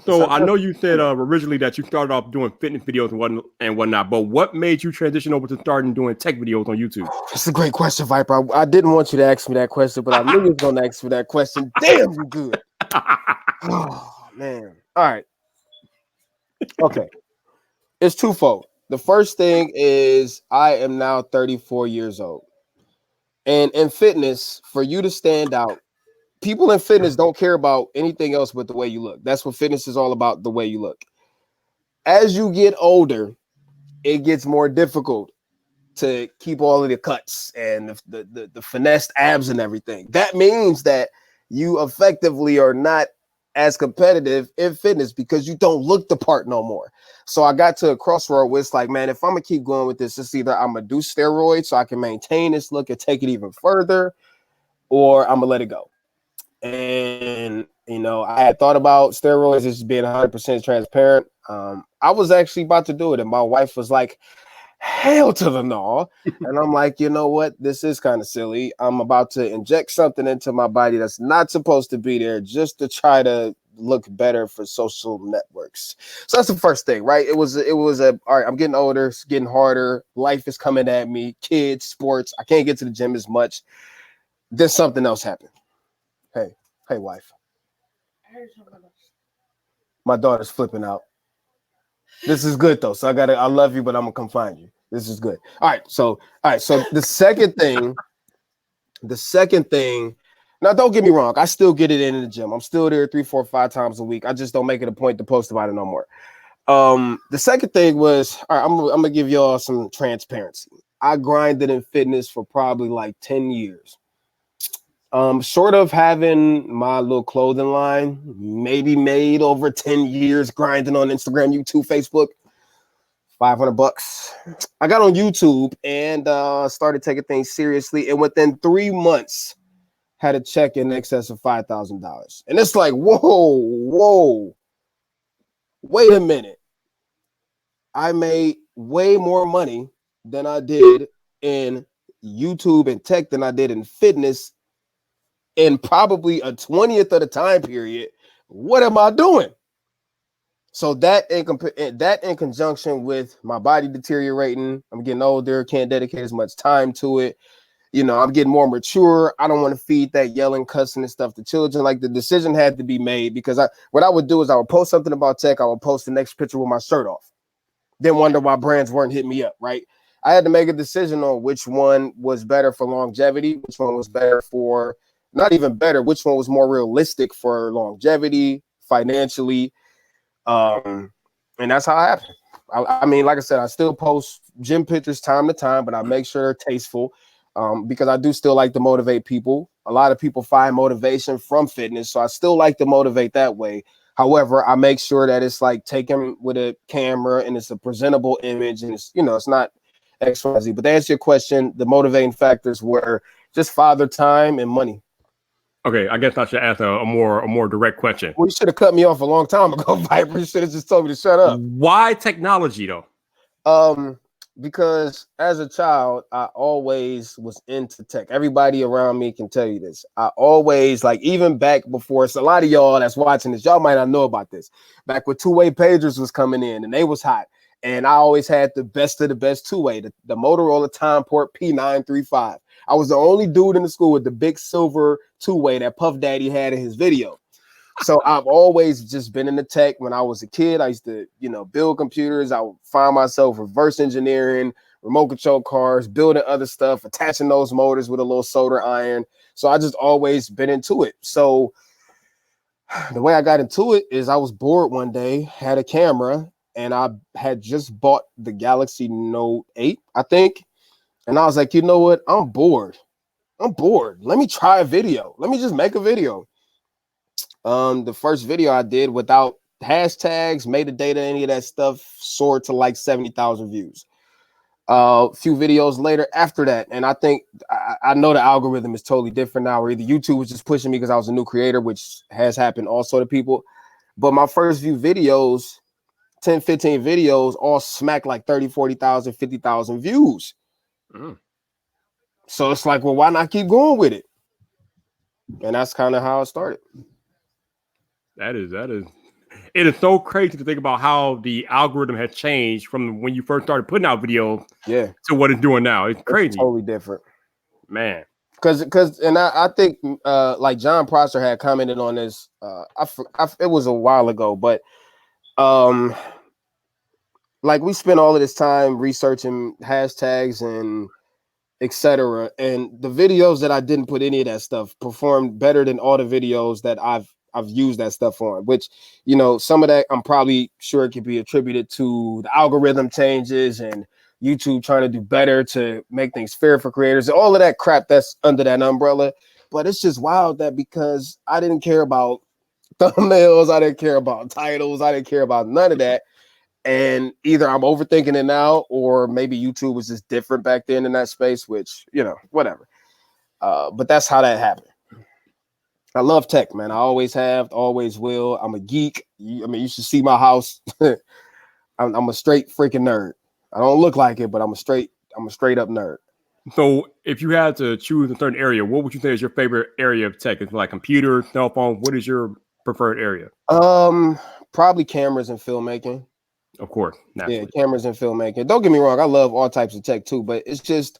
So I know you said originally that you started off doing fitness videos and whatnot, but what made you transition over to starting doing tech videos on YouTube? That's a great question, Viper. I didn't want you to ask me that question, but I knew you was going to ask me that question. Damn, you good. Oh, man. All right. Okay. It's twofold. The first thing is I am now 34 years old. And in fitness, for you to stand out, people in fitness don't care about anything else but the way you look. That's what fitness is all about, the way you look. As you get older, it gets more difficult to keep all of the cuts and the finessed abs and everything. That means that you effectively are not as competitive in fitness because you don't look the part no more. So I got to a crossroad where it's like, man, if I'm gonna keep going with this, it's either I'm gonna do steroids so I can maintain this look and take it even further, or I'm gonna let it go. And I had thought about steroids, just being 100% transparent. I was actually about to do it, and my wife was like, hell to the no. And I'm like, you know what? This is kind of silly. I'm about to inject something into my body that's not supposed to be there just to try to look better for social networks. So that's the first thing, right? It was all right, I'm getting older, it's getting harder. Life is coming at me, kids, sports. I can't get to the gym as much. Then something else happened. Hey, wife. My daughter's flipping out. This is good though. So I love you, but I'm gonna come find you. This is good. All right. So the second thing, now don't get me wrong, I still get it in the gym. I'm still there 3, 4, 5 times a week. I just don't make it a point to post about it no more. The second thing was, all right, I'm gonna give y'all some transparency. I grinded in fitness for probably like 10 years. Short of having my little clothing line, maybe made over 10 years grinding on Instagram, YouTube, Facebook. $500. I got on YouTube and started taking things seriously. And within 3 months, had a check in excess of $5,000. And it's like, whoa, wait a minute. I made way more money than I did in YouTube and tech than I did in fitness in probably a 20th of the time period. What am I doing? So that in conjunction with my body deteriorating, I'm getting older, can't dedicate as much time to it. You know, I'm getting more mature. I don't want to feed that yelling, cussing and stuff to children. Like the decision had to be made because what I would do is I would post something about tech. I would post the next picture with my shirt off. Then wonder why brands weren't hitting me up, right? I had to make a decision on which one was better for longevity, which one was better for, not even better, which one was more realistic for longevity, financially. And that's how it happened. I mean, like I said, I still post gym pictures time to time, but I make sure they're tasteful because I do still like to motivate people. A lot of people find motivation from fitness, so I still like to motivate that way. However, I make sure that it's like taken with a camera and it's a presentable image and it's, you know, it's not XYZ. But to answer your question, the motivating factors were just father time and money. Okay, I guess I should ask a more direct question. Well, you should have cut me off a long time ago, Viper. You should have just told me to shut up. Why technology though? Because as a child, I always was into tech. Everybody around me can tell you this. I always, like, even back before, it's a lot of y'all that's watching this, y'all might not know about this. Back when two-way pagers was coming in and they was hot. And I always had the best of the best two-way, the Motorola Timeport P935. I was the only dude in the school with the big silver two-way that Puff Daddy had in his video. So I've always just been in the tech. When I was a kid, I used to, you know, build computers. I would find myself reverse engineering, remote control cars, building other stuff, attaching those motors with a little solder iron. So I just always been into it. So the way I got into it is I was bored one day, had a camera, and I had just bought the Galaxy Note 8, I think. And I was like, you know what? I'm bored. Let me try a video. Let me just make a video. The first video I did without hashtags, metadata, any of that stuff, soared to like 70,000 views. A few videos later after that, and I think I know the algorithm is totally different now, or either YouTube was just pushing me because I was a new creator, which has happened also to people. But my first few videos, 10, 15 videos, all smacked like 30, 40,000, 50,000 views. So it's like, well, why not keep going with it? And that's kind of how it started. That is, it is so crazy to think about how the algorithm has changed from when you first started putting out videos, to what it's doing now. It's crazy. It's totally different, man. Because I think like John Prosser had commented on this. It was a while ago, but like we spent all of this time researching hashtags and etc. And the videos that I didn't put any of that stuff performed better than all the videos that I've used that stuff on, which, you know, some of that I'm probably sure it could be attributed to the algorithm changes and YouTube trying to do better to make things fair for creators, all of that crap that's under that umbrella. But it's just wild that because I didn't care about thumbnails, I didn't care about titles, I didn't care about none of that. And either I'm overthinking it now, or maybe YouTube was just different back then in that space, which, you know, whatever. But that's how that happened. I love tech, man. I always have, always will. I'm a geek. I mean, you should see my house. I'm a straight freaking nerd. I don't look like it, but I'm a straight up nerd. So if you had to choose a certain area, what would you say is your favorite area of tech? Is it like computer, cell phone? What is your preferred area? Probably cameras and filmmaking. Of course. Naturally. Yeah, cameras and filmmaking. Don't get me wrong. I love all types of tech too, but it's just,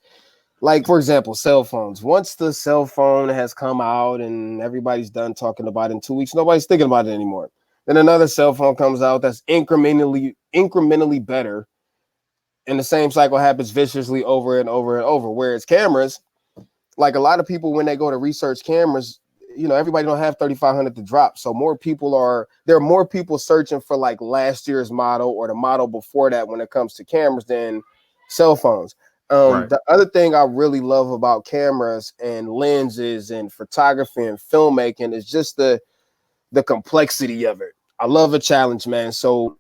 like, for example, cell phones. Once the cell phone has come out and everybody's done talking about it in 2 weeks, nobody's thinking about it anymore. Then another cell phone comes out that's incrementally better. And the same cycle happens viciously over and over and over. Whereas cameras, like a lot of people, when they go to research cameras, you know, everybody don't have 3,500 to drop. So there are more people searching for like last year's model or the model before that when it comes to cameras than cell phones. Right. The other thing I really love about cameras and lenses and photography and filmmaking is just the complexity of it. I love a challenge, man. So,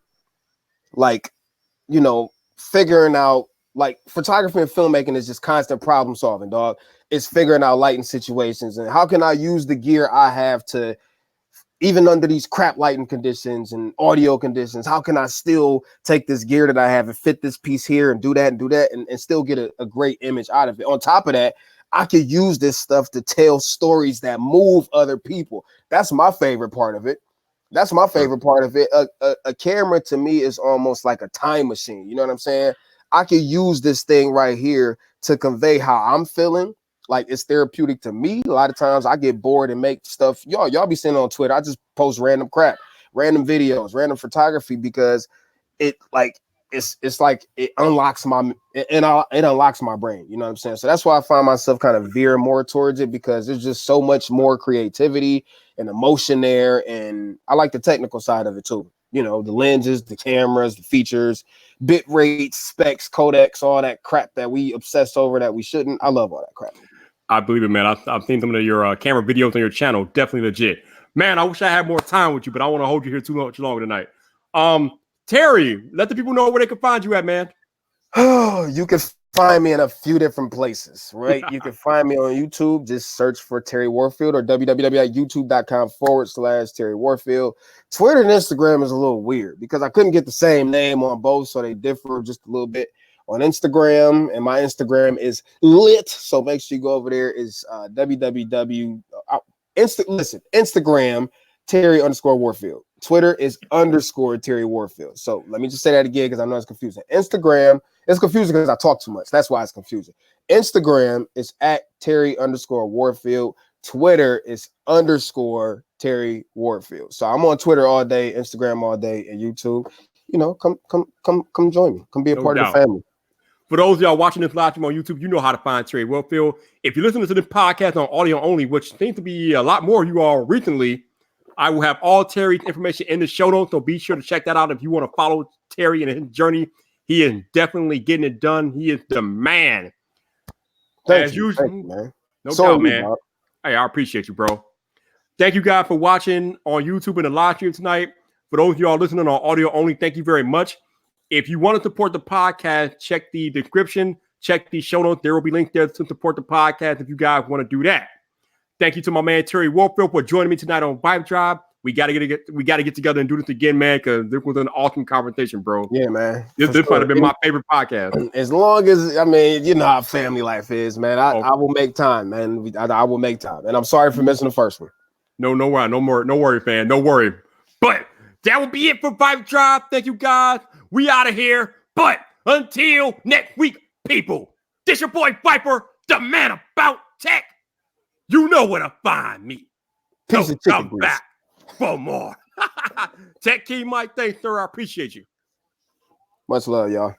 like, you know, figuring out, like, photography and filmmaking is just constant problem solving, dog. It's figuring out lighting situations and how can I use the gear I have to, even under these crap lighting conditions and audio conditions, how can I still take this gear that I have and fit this piece here and do that and still get a great image out of it. On top of that, I could use this stuff to tell stories that move other people. That's my favorite part of it. That's my favorite part of it. A camera to me is almost like a time machine. You know what I'm saying? I could use this thing right here to convey how I'm feeling. Like, it's therapeutic to me. A lot of times I get bored and make stuff. Y'all be seeing on Twitter. I just post random crap, random videos, random photography because it like it's like it unlocks it unlocks my brain. You know what I'm saying? So that's why I find myself kind of veer more towards it because there's just so much more creativity and emotion there. And I like the technical side of it too. You know, the lenses, the cameras, the features, bit rates, specs, codecs, all that crap that we obsess over that we shouldn't. I love all that crap. I believe it, man. I've seen some of your camera videos on your channel. Definitely legit. Man, I wish I had more time with you, but I want to hold you here too much longer tonight. Terry, let the people know where they can find you at, man. Oh, you can find me in a few different places, right? You can find me on YouTube. Just search for Terry Warfield or www.youtube.com/Terry Warfield. Twitter and Instagram is a little weird because I couldn't get the same name on both, so they differ just a little bit. On Instagram, and my Instagram is lit, so make sure you go over there. Is Instagram Terry_Warfield. Twitter is _Terry Warfield. So let me just say that again because I know it's confusing. Instagram, it's confusing because I talk too much. That's why it's confusing. Instagram is at Terry_Warfield. Twitter is _Terry Warfield. So I'm on Twitter all day, Instagram all day, and YouTube. You know, come join me. Come be a part of the family. For those of y'all watching this live stream on YouTube, you know how to find Terry Warfield. If you're listening to this podcast on audio only, which seems to be a lot more you all recently, I will have all Terry's information in the show notes, so be sure to check that out if you want to follow Terry in his journey. He is definitely getting it done. He is the man. As usual, man. No doubt, man. Hey, I appreciate you, bro. Thank you guys for watching on YouTube and the live stream tonight. For those of y'all listening on audio only, thank you very much. If you want to support the podcast, check the description, check the show notes. There will be links there to support the podcast if you guys want to do that. Thank you to my man Terry Warfield for joining me tonight on VypDrive. We gotta get together and do this again, man, because this was an awesome conversation, bro. Yeah, man. This might have been my favorite podcast. As long as, I mean, you know how family life is, man. I will make time, man. I will make time. And I'm sorry for missing the first one. No worry, no worry, fan. No worry. But that will be it for VypDrive. Thank you, guys. We out of here. But until next week, people, this your boy Viper, the man about tech. You know where to find me. So come back for more. Tech Key Mike, thanks, sir. I appreciate you. Much love, y'all.